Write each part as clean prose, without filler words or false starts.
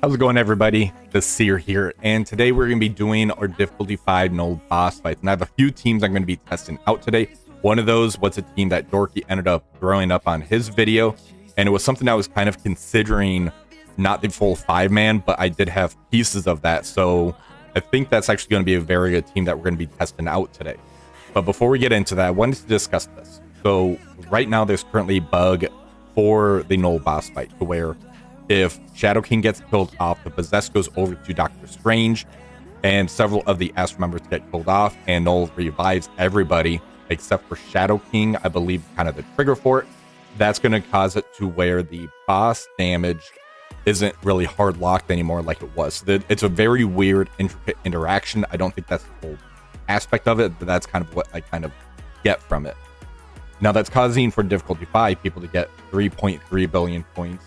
How's it going, everybody? The Seer here, and today we're going to be doing our difficulty 5 Knull boss fights. And I have a few teams I'm going to be testing out today. One of those was a team that Dorky ended up throwing up on his video, and it was something I was kind of considering, not the full 5-man, but I did have pieces of that, so I think that's actually going to be a very good team that we're going to be testing out today. But before we get into that, I wanted to discuss this. So right now there's currently a bug for the Knull boss fight to where if Shadow King gets killed off, the possess goes over to Doctor Strange, and several of the Astro members get killed off, and Knull revives everybody except for Shadow King, I believe, kind of the trigger for it. That's going to cause it to where the boss damage isn't really hard locked anymore like it was. It's a very weird, intricate interaction. I don't think that's the whole aspect of it, but that's kind of what I kind of get from it. Now, that's causing for difficulty 5 people to get 3.3 billion points.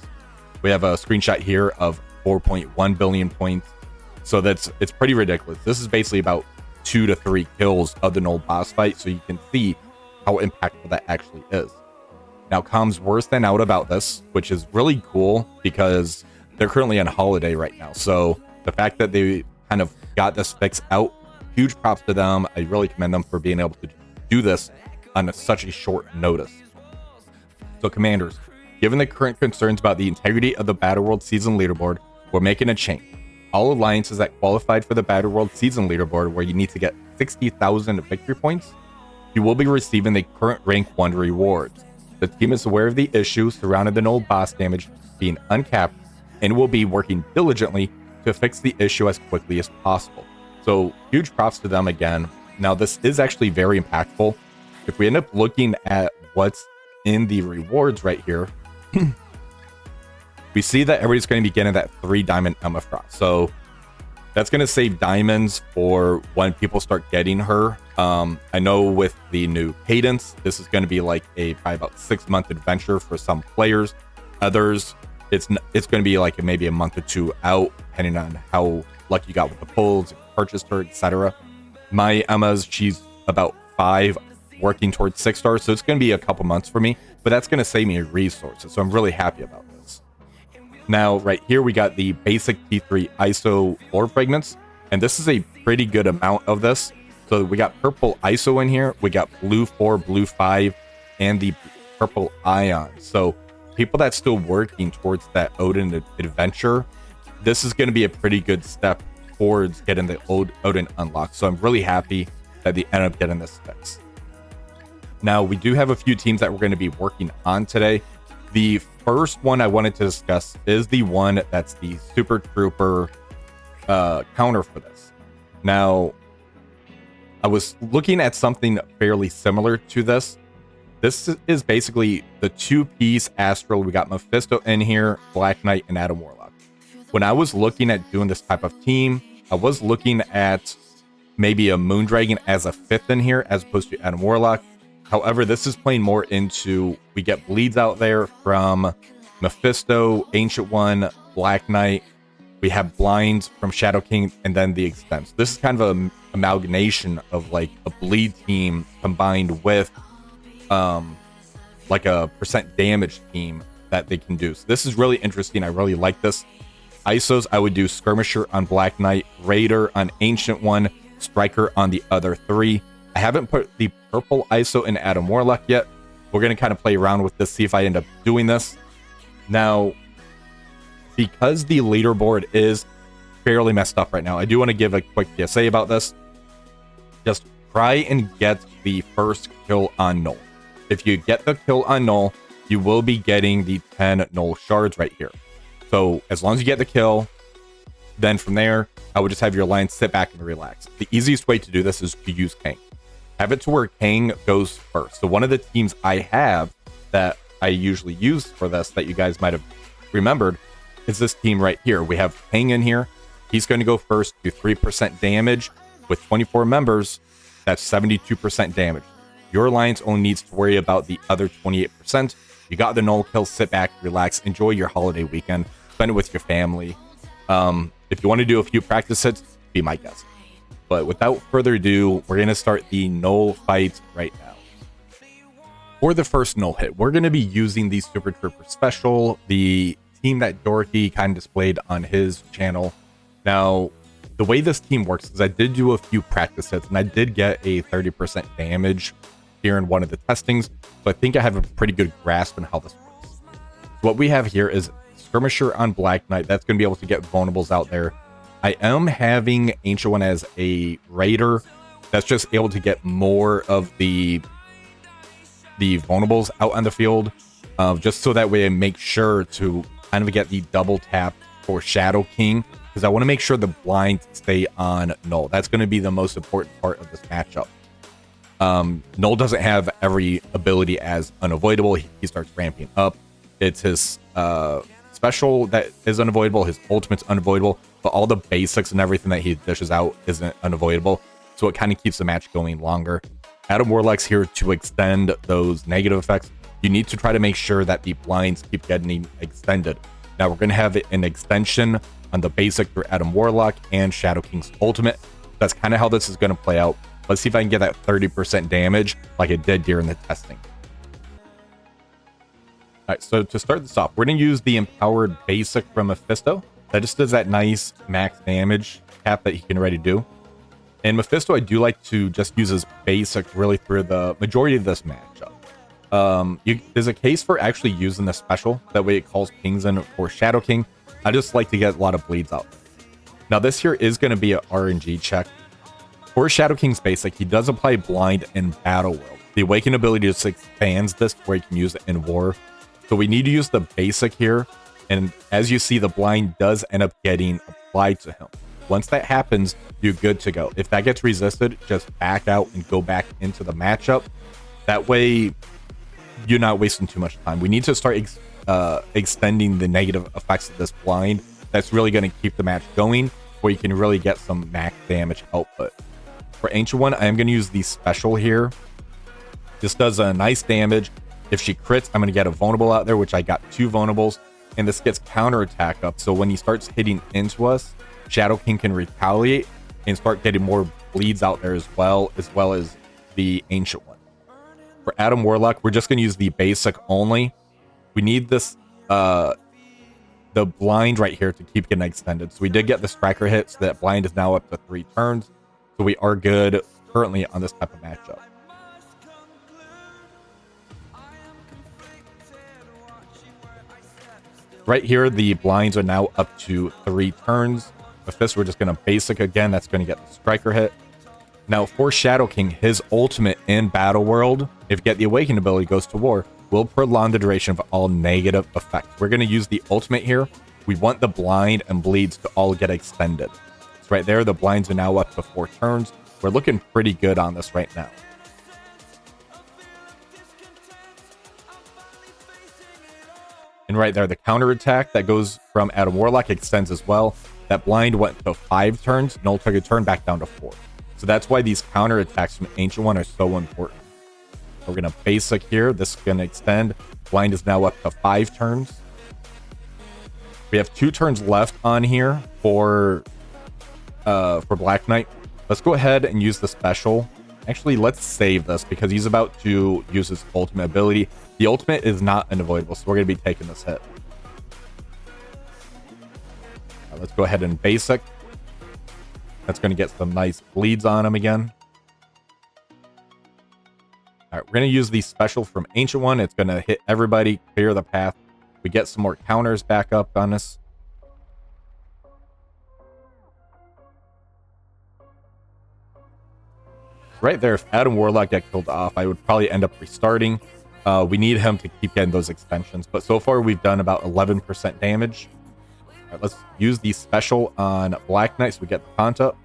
We have a screenshot here of 4.1 billion points. So it's pretty ridiculous. This is basically about 2 to 3 kills of the Knull boss fight, so you can see how impactful that actually is. Now, comes worse than out about this, which is really cool because they're currently on holiday right now. So the fact that they kind of got this fix out, huge props to them. I really commend them for being able to do this on such a short notice. So, commanders, given the current concerns about the integrity of the Battle World Season Leaderboard, we're making a change. All alliances that qualified for the Battle World Season Leaderboard, where you need to get 60,000 victory points, you will be receiving the current rank 1 rewards. The team is aware of the issue surrounding the Knull boss damage being uncapped and will be working diligently to fix the issue as quickly as possible. So huge props to them again. Now, this is actually very impactful. If we end up looking at what's in the rewards right here, we see that everybody's going to be getting that 3 diamond MSF. So that's going to save diamonds for when people start getting her. I know with the new cadence, this is going to be like a probably about 6-month adventure for some players. Others, it's going to be like maybe a month or 2 out, depending on how lucky you got with the pulls, purchased her, etc. My Emma's, she's about 5, working towards 6 stars, so it's going to be a couple months for me, but that's going to save me resources, so I'm really happy about this. Now, right here, we got the basic T3 ISO ore fragments, and this is a pretty good amount of this. So we got purple ISO in here, we got blue 4, blue 5, and the purple ion. So people that's still working towards that Odin adventure, this is going to be a pretty good step towards getting the Odin unlocked. So I'm really happy that they end up getting this fix. Now, we do have a few teams that we're going to be working on today. The first one I wanted to discuss is the one that's the Super Trooper counter for this. Now, I was looking at something fairly similar to this. This is basically the 2-piece Astral. We got Mephisto in here, Black Knight, and Adam Warlock. When I was looking at doing this type of team, I was looking at maybe a Moondragon as a 5th in here as opposed to Adam Warlock. However, this is playing more into, we get bleeds out there from Mephisto, Ancient One, Black Knight. We have blinds from Shadow King, and then the extents. This is kind of an amalgamation of like a bleed team combined with like a percent damage team that they can do. So this is really interesting. I really like this. ISOs, I would do Skirmisher on Black Knight, Raider on Ancient One, Striker on the other 3. I haven't put the purple ISO in Adam Warlock yet. We're going to kind of play around with this, see if I end up doing this. Now, because the leaderboard is fairly messed up right now, I do want to give a quick PSA about this. Just try and get the first kill on Knull. If you get the kill on Knull, you will be getting the 10 Knull shards right here. So as long as you get the kill, then from there, I would just have your line sit back and relax. The easiest way to do this is to use Kang. Have it to where Kang goes first. So one of the teams I have that I usually use for this that you guys might have remembered is this team right here. We have Kang in here. He's going to go first, do 3% damage. With 24 members, that's 72% damage. Your alliance only needs to worry about the other 28%. You got the Knull kill, sit back, relax, enjoy your holiday weekend, spend it with your family. If you want to do a few practice hits, be my guest. But without further ado, we're going to start the Knull fight right now. For the first Knull hit, we're going to be using the Super Trooper Special, the team that Dorky kind of displayed on his channel. Now, the way this team works is I did do a few practice hits, and I did get a 30% damage here in one of the testings, so I think I have a pretty good grasp on how this works. So what we have here is Skirmisher on Black Knight. That's going to be able to get vulnerables out there. I am having Ancient One as a Raider. That's just able to get more of the vulnerables out on the field, just so that way I make sure to kind of get the double tap for Shadow King, because I want to make sure the blinds stay on Knull. That's going to be the most important part of this matchup. Knull doesn't have every ability as unavoidable. He starts ramping up. It's his special that is unavoidable. His ultimate's unavoidable, but all the basics and everything that he dishes out isn't unavoidable. So it kind of keeps the match going longer. Adam Warlock's here to extend those negative effects. You need to try to make sure that the blinds keep getting extended. Now we're going to have an extension on the basic for Adam Warlock and Shadow King's ultimate. That's kind of how this is going to play out. Let's see if I can get that 30% damage like it did during the testing. All right, so to start this off, we're going to use the Empowered Basic from Mephisto. That just does that nice max damage cap that he can already do. And Mephisto, I do like to just use his basic really through the majority of this matchup. There's a case for actually using the special. That way it calls pings in for Shadow King. I just like to get a lot of bleeds out. Now this here is going to be an RNG check. For Shadow King's basic, he does apply blind in Battle World. The Awaken ability just expands this where you can use it in War. So we need to use the basic here. And as you see, the blind does end up getting applied to him. Once that happens, you're good to go. If that gets resisted, just back out and go back into the matchup. That way, you're not wasting too much time. We need to start extending the negative effects of this blind. That's really going to keep the match going, where you can really get some max damage output. For Ancient One, I am going to use the special here. This does a nice damage. If she crits, I'm going to get a vulnerable out there, which I got 2 vulnerables. And this gets counterattack up. So when he starts hitting into us, Shadow King can retaliate and start getting more bleeds out there as well as the Ancient One. For Adam Warlock, we're just going to use the basic only. We need this, the blind right here to keep getting extended. So we did get the striker hit, so that blind is now up to 3 turns. So we are good currently on this type of matchup. Right here, the blinds are now up to 3 turns. With this, we're just going to basic again. That's going to get the striker hit. Now, for Shadow King, his ultimate in Battle World, if you get the Awakened ability, goes to War, will prolong the duration of all negative effects. We're going to use the ultimate here. We want the blind and bleeds to all get extended. So right there, the blinds are now up to 4 turns. We're looking pretty good on this right now. And right there, the counterattack that goes from Adam Warlock extends as well. That blind went to 5 turns. Knull took a turn back down to 4. So that's why these counterattacks from Ancient One are so important. We're going to basic here. This is going to extend. Blind is now up to 5 turns. We have 2 turns left on here for Black Knight. Let's go ahead and use the special. Actually, let's save this because he's about to use his ultimate ability. The ultimate is not unavoidable, so we're going to be taking this hit. Let's go ahead and basic. That's going to get some nice bleeds on him again. All right, we're going to use the special from Ancient One. It's going to hit everybody, clear the path. We get some more counters back up on us. Right there, if Adam Warlock got killed off, I would probably end up restarting. We need him to keep getting those extensions. But so far, we've done about 11% damage. All right, let's use the special on Black Knight so we get the taunt up.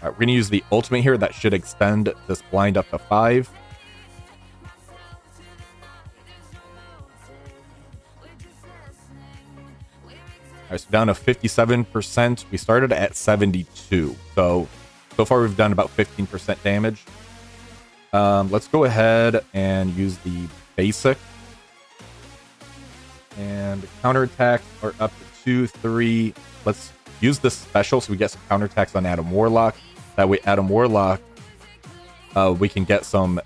All right, we're going to use the ultimate here. That should extend this blind up to 5. All right, so down to 57%. We started at 72. So far we've done about 15% damage. Let's go ahead and use the basic. And the counterattacks are up to 2, 3. Let's use this special so we get some counterattacks on Adam Warlock. That way Adam Warlock, we can get some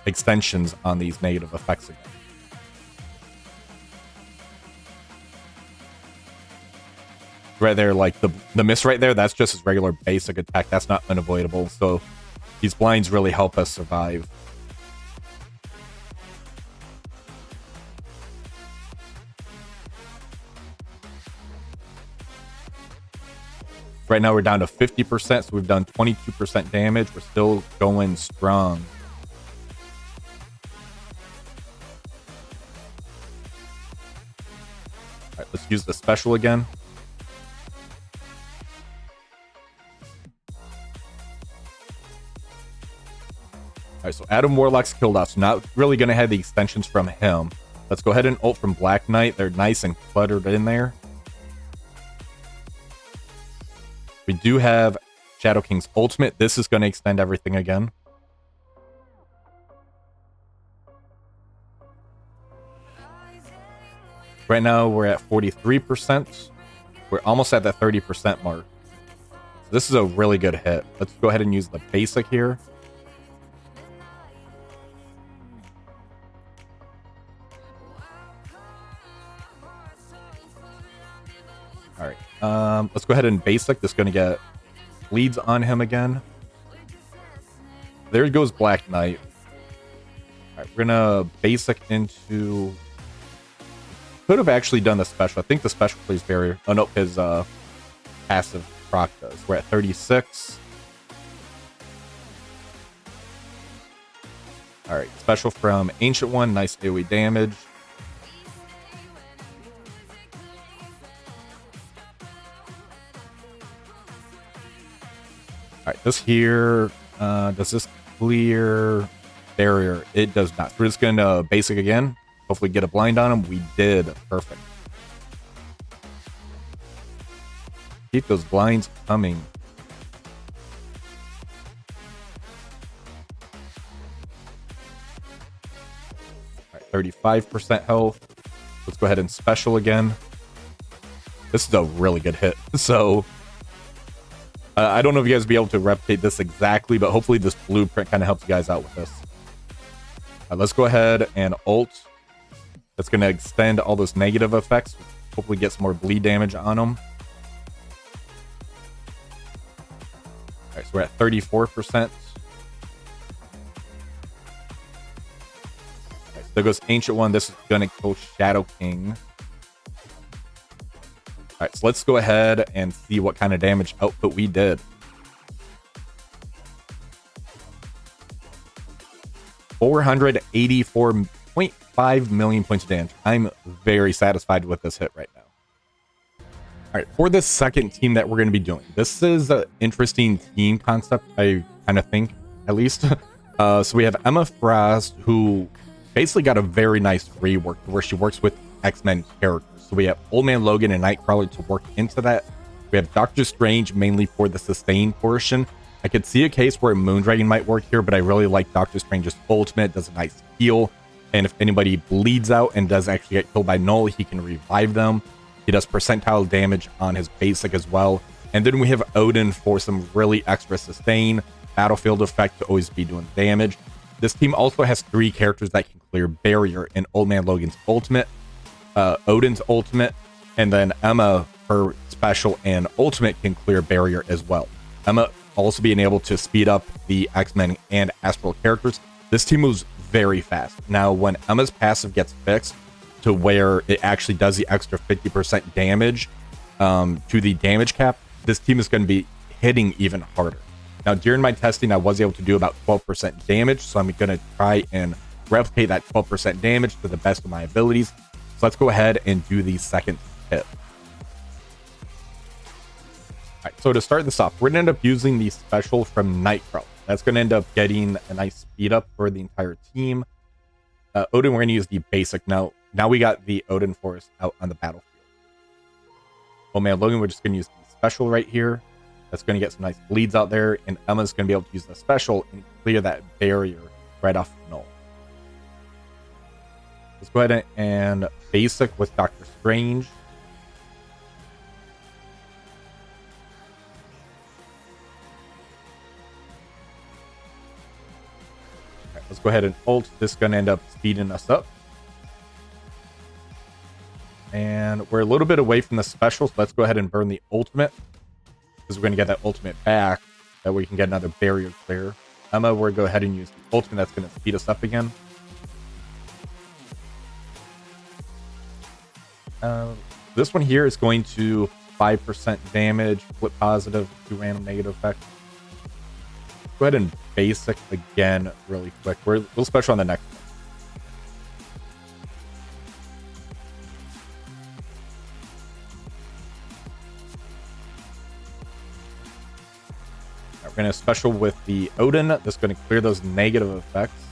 extensions on these negative effects again. right there, like the miss right there, that's just his regular basic attack. That's not unavoidable. So these blinds really help us survive. Right now we're down to 50%, so we've done 22% damage. We're still going strong. All right, let's use the special again. All right, so Adam Warlock's killed off, so not really going to have the extensions from him. Let's go ahead and ult from Black Knight. They're nice and cluttered in there. We do have Shadow King's ultimate. This is going to extend everything again. Right now, we're at 43%. We're almost at that 30% mark. So this is a really good hit. Let's go ahead and use the basic here. All right, let's go ahead and basic. This is going to get bleeds on him again. There goes Black Knight. All right, we're going to basic into... Could have actually done the special. I think the special plays barrier. Oh, no, his passive proc does. We're at 36. All right, special from Ancient One. Nice AoE damage. All right, this here, does this clear barrier? It does not. We're just going to basic again. Hopefully get a blind on him. We did. Perfect. Keep those blinds coming. All right, 35% health. Let's go ahead and special again. This is a really good hit. So I don't know if you guys will be able to replicate this exactly, but hopefully this blueprint kind of helps you guys out with this. Let's go ahead and ult. That's going to extend all those negative effects. Hopefully get some more bleed damage on them. All right, so we're at 34%. All right, so there goes Ancient One. This is going to kill Shadow King. All right, so let's go ahead and see what kind of damage output we did. 484.5 million points of damage. I'm very satisfied with this hit right now. All right, for the second team that we're going to be doing, this is an interesting team concept, I kind of think, at least. So we have Emma Frost, who basically got a very nice rework where she works with X-Men characters. So we have Old Man Logan and Nightcrawler to work into that. We have Doctor Strange mainly for the sustain portion. I could see a case where Moondragon might work here, but I really like Doctor Strange's ultimate. Does a nice heal. And if anybody bleeds out and does actually get killed by Knull, he can revive them. He does percentile damage on his basic as well. And then we have Odin for some really extra sustain. Battlefield effect to always be doing damage. This team also has 3 characters that can clear barrier in Old Man Logan's ultimate, Odin's ultimate, and then Emma, her special and ultimate can clear barrier as well. Emma also being able to speed up the X-Men and Astral characters. This team moves very fast. Now, when Emma's passive gets fixed to where it actually does the extra 50% damage to the damage cap, this team is going to be hitting even harder. Now, during my testing, I was able to do about 12% damage, so I'm going to try and replicate that 12% damage to the best of my abilities. So let's go ahead and do the second hit. All right, so to start this off, we're going to end up using the special from Nightcrawler. That's going to end up getting a nice speed up for the entire team. Odin, we're going to use the basic. Now we got the Odin Force out on the battlefield. Oh man, Logan, we're just going to use the special right here. That's going to get some nice bleeds out there, and Emma's going to be able to use the special and clear that barrier right off Knull. Let's go ahead and basic with Doctor Strange. All right, let's go ahead and ult. This is going to end up speeding us up. And we're a little bit away from the special, so let's go ahead and burn the ultimate, because we're going to get that ultimate back. That way we can get another barrier clear. Emma, we're going to go ahead and use the ultimate. That's going to speed us up again. This one here is going to 5% damage, flip positive, 2 random negative effects. Go ahead and basic again really quick. We'll special on the next one. Right, we're going to special with the Odin. That's going to clear those negative effects.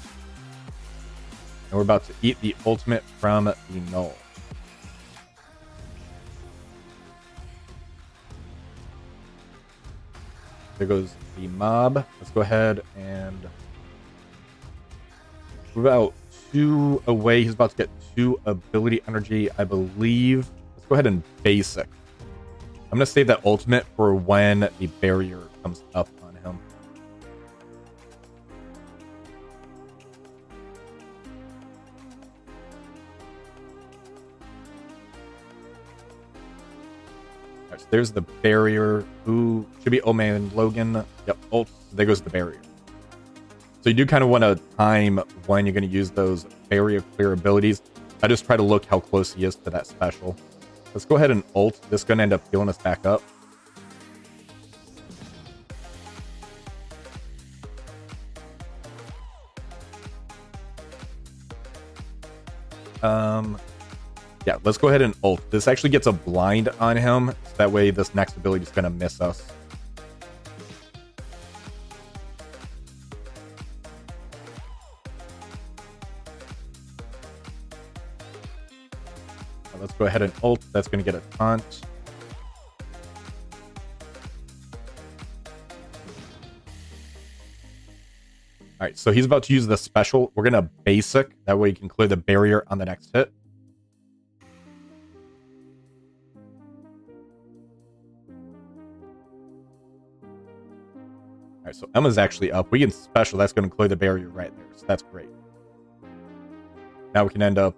And we're about to eat the ultimate from the Knull. There goes the mob. Let's go ahead and we're about 2 away. He's about to get 2 ability energy, I believe. Let's go ahead and basic. I'm going to save that ultimate for when the barrier comes up on him. Right, so there's the barrier. Who should be? Oh man, Logan. Yep. Ult. There goes the barrier. So you do kind of want to time when you're going to use those barrier clear abilities. I just try to look how close he is to that special. Let's go ahead and ult. This is going to end up healing us back up. Yeah, let's go ahead and ult. This actually gets a blind on him, so that way this next ability is going to miss us. Let's go ahead and ult. That's going to get a taunt. All right, so he's about to use the special. We're going to basic. That way you can clear the barrier on the next hit. All right, so Emma's actually up. We can special. That's going to clear the barrier right there. So that's great. Now we can end up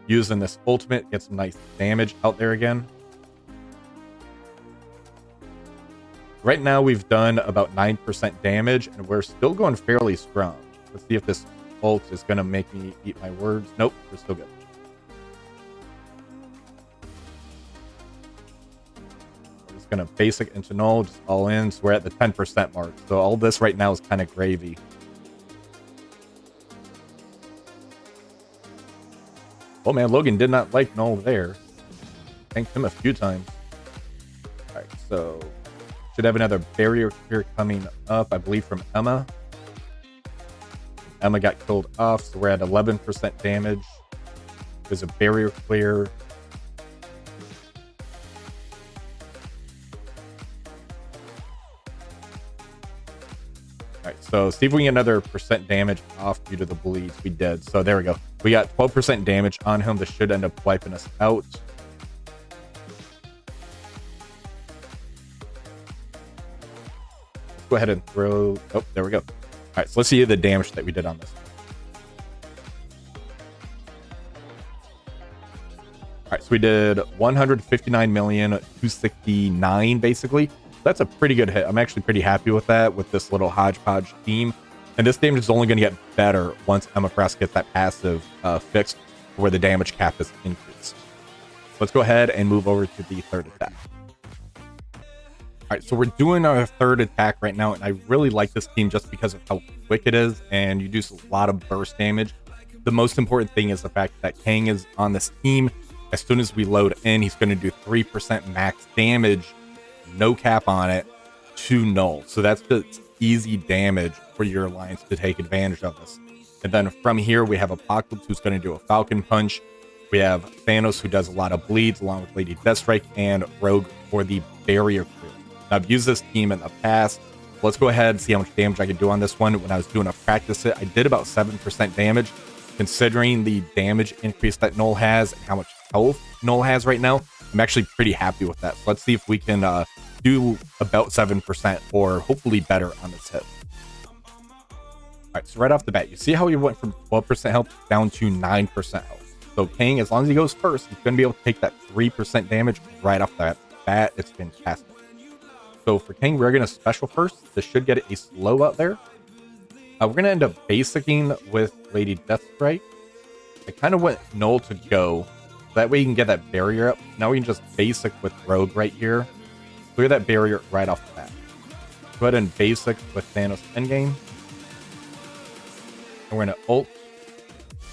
using this ultimate. Get some nice damage out there again. Right now we've done about 9% damage, and we're still going fairly strong. Let's see if this ult is going to make me eat my words. Nope, we're still good. Gonna basic into Knull, just all in. So we're at the 10% mark. So all this right now is kind of gravy. Oh man, Logan did not like Knull there. Thanked him a few times. Alright, so should have another barrier clear coming up, I believe, from Emma. Emma got killed off, so we're at 11% damage. There's a barrier clear. Alright, so see if we can get another percent damage off due to the bleeds. We did. So there we go. We got 12% damage on him. This should end up wiping us out. Let's go ahead and throw... Oh, there we go. Alright, so let's see the damage that we did on this. Alright, so we did 159,269,000 basically. That's a pretty good hit. I'm actually pretty happy with that, with this little hodgepodge team. And this damage is only going to get better once MFRS gets that passive fixed, where the damage cap is increased. Let's go ahead and move over to the third attack. Alright, so we're doing our third attack right now, and I really like this team just because of how quick it is, and you do a lot of burst damage. The most important thing is the fact that Kang is on this team. As soon as we load in, he's going to do 3% max damage, no cap on it, to Knull. So that's just easy damage for your alliance to take advantage of this. And then from here, we have Apocalypse, who's going to do a Falcon Punch. We have Thanos, who does a lot of bleeds, along with Lady Deathstrike, and Rogue for the barrier crew. Now, I've used this team in the past. Let's go ahead and see how much damage I can do on this one. When I was doing a practice hit, I did about 7% damage. Considering the damage increase that Knull has and how much health Knull has right now, I'm actually pretty happy with that. So let's see if we can do about 7% or hopefully better on this hit. All right, so right off the bat, you see how he went from 12% health down to 9% health. So Kang, as long as he goes first, he's going to be able to take that 3% damage right off that bat. It's fantastic. So for Kang, we're going to special first. This should get a slow out there. We're going to end up basicking with Lady Deathstrike. I kind of want Knull to go. That way you can get that barrier up. Now we can just basic with Rogue right here. Clear that barrier right off the bat. Go ahead and basic with Thanos endgame. And we're going to ult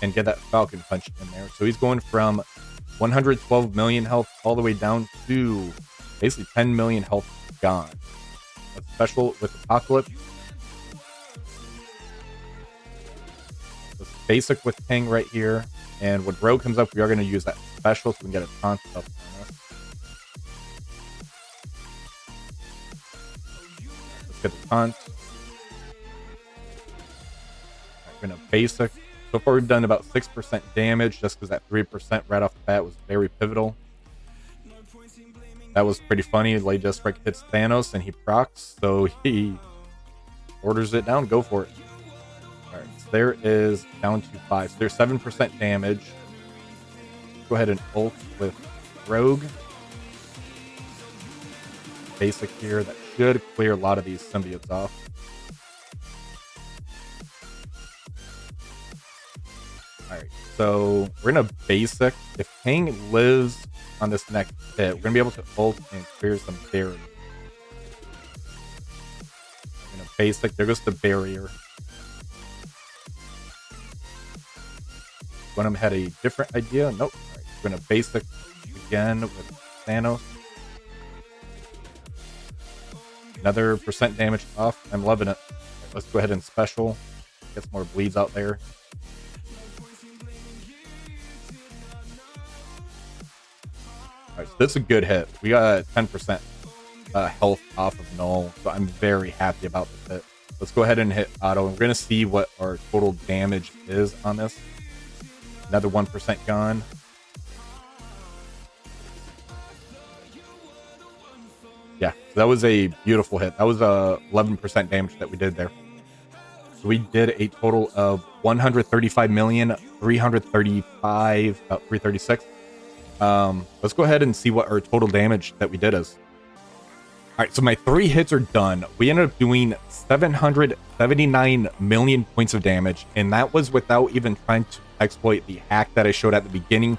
and get that Falcon Punch in there. So he's going from 112 million health all the way down to basically 10 million health gone. Let's special with Apocalypse. Let's basic with Kang right here. And when Rogue comes up, we are going to use that special so we can get a taunt up on us. Let's get the taunt. We're going to basic. So far, we've done about 6% damage just because that 3% right off the bat was very pivotal. That was pretty funny. Lady Deathstrike hits Thanos and he procs, so he orders it down. Go for it. All right, so there is down to 5. So there's 7% damage. Go ahead and ult with Rogue. Basic here. That should clear a lot of these symbiotes off. Alright, so we're gonna basic. If Kang lives on this next hit, we're gonna be able to ult and clear some barrier. We're gonna basic. There goes the barrier. When had a different idea. Nope. Alright, we're gonna basic again with Thanos. Another percent damage off. I'm loving it. Right, let's go ahead and special. Get some more bleeds out there. Alright, so this is a good hit. We got 10% health off of Knull, so I'm very happy about this hit. Let's go ahead and hit auto, and we're going to see what our total damage is on this. Another 1% gone. Yeah, so that was a beautiful hit. That was 11% damage that we did there. So we did a total of 336. Let's go ahead and see what our total damage that we did is. All right, so my 3 hits are done. We ended up doing 779 million points of damage, and that was without even trying to exploit the hack that I showed at the beginning.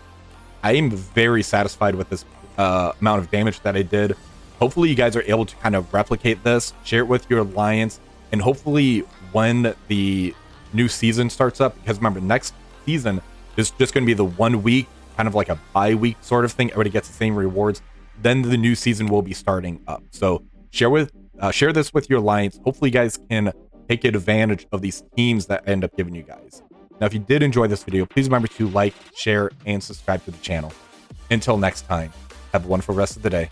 I am very satisfied with this amount of damage that I did. Hopefully you guys are able to kind of replicate this, share it with your alliance, and hopefully when the new season starts up, because remember, next season is just going to be the 1 week, kind of like a bye-week sort of thing. Everybody gets the same rewards. Then the new season will be starting up. So share this with your alliance. Hopefully you guys can take advantage of these teams that I end up giving you guys. Now, if you did enjoy this video, please remember to like, share, and subscribe to the channel. Until next time, have a wonderful rest of the day.